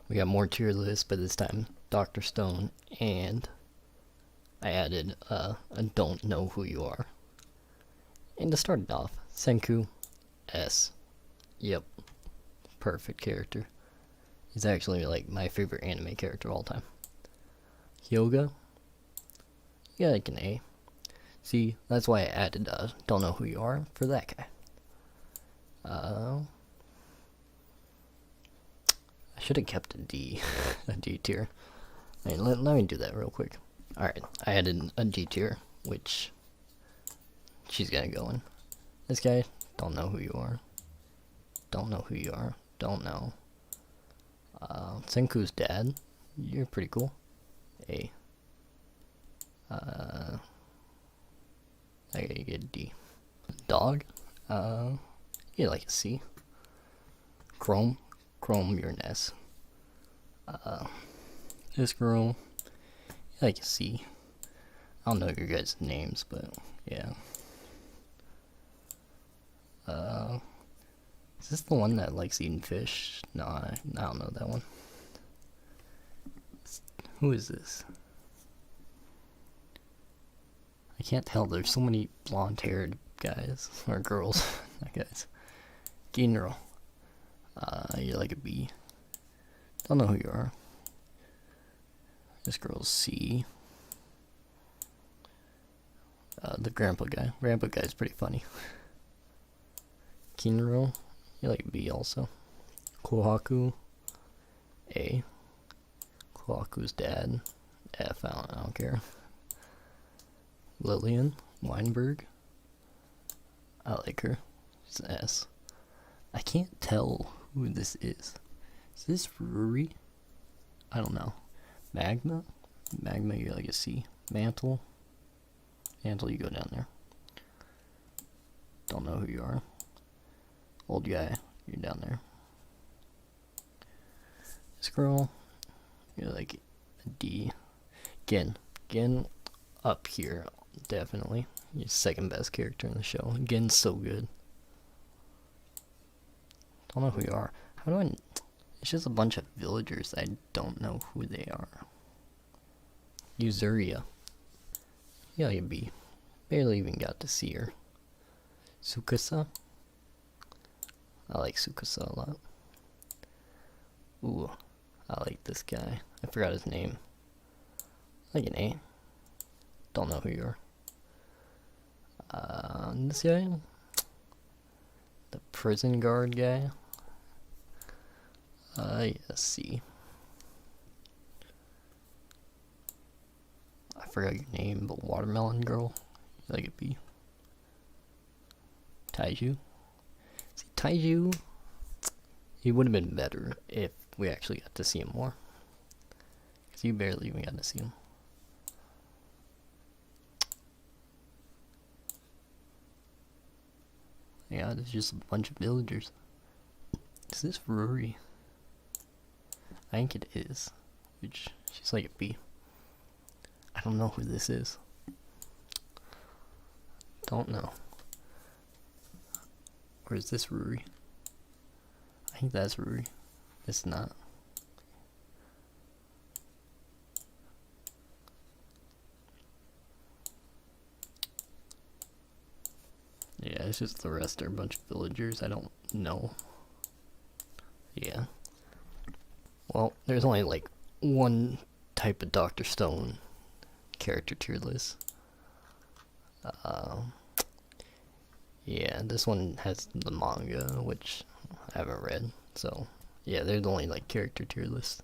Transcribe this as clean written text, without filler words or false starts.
We got more tier lists, but this time Dr. Stone, and I added a don't know who you are. And to start it off, Senku S. Yep, perfect character. He's actually like my favorite anime character of all time. Hyoga, yeah, like an A. See, that's why I added don't know who you are for that guy. I should have kept a D, a D tier. Let me do that real quick. Alright, I added a D tier, which she's gonna go in. This guy, don't know who you are. Don't know who you are. Don't know. Senku's dad, you're pretty cool. A. I gotta get a D. Dog, you like a C. Chrome, you're an S. This girl, you like a C. I don't know your guys' names, but yeah. Is this the one that likes eating fish? No, I don't know that one. Who is this? I can't tell. There's so many blonde-haired guys or girls, not guys. Ginro, you're like a B. Don't know who you are. This girl's C. The grandpa guy. Grandpa guy's pretty funny. Kinro, you like B also. Kohaku, A. Kohaku's dad, F. I don't care. Lillian Weinberg, I like her. It's an S. I can't tell who this is. Is this Ruri? I don't know. Magma, you like a C. Mantle, you go down there. Don't know who you are. Old guy, you're down there. This girl, you're like a D. Gin up here, definitely. You're second best character in the show. Gin's so good. Don't know who you are. How do I... It's just a bunch of villagers. I don't know who they are. Usuria. Yeah, you B. Barely even got to see her. Tsukasa. I like Tsukasa a lot. Ooh, I like this guy. I forgot his name. I like an A. Don't know who you are. This guy? The prison guard guy? Yeah, C. I forgot your name, but Watermelon Girl? You like a B. Taiju? See, Taiju, he would have been better if we actually got to see him more. Because you barely even got to see him. Yeah, there's just a bunch of villagers. Is this Ruri? I think it is. Which, she's like a B. I don't know who this is. Don't know. Or is this Ruri? I think that's Ruri. It's not. Yeah, it's just the rest are a bunch of villagers. I don't know. Yeah. Well, there's only like one type of Dr. Stone character tier list. Yeah, this one has the manga, which I haven't read. So, yeah, there's only like character tier list.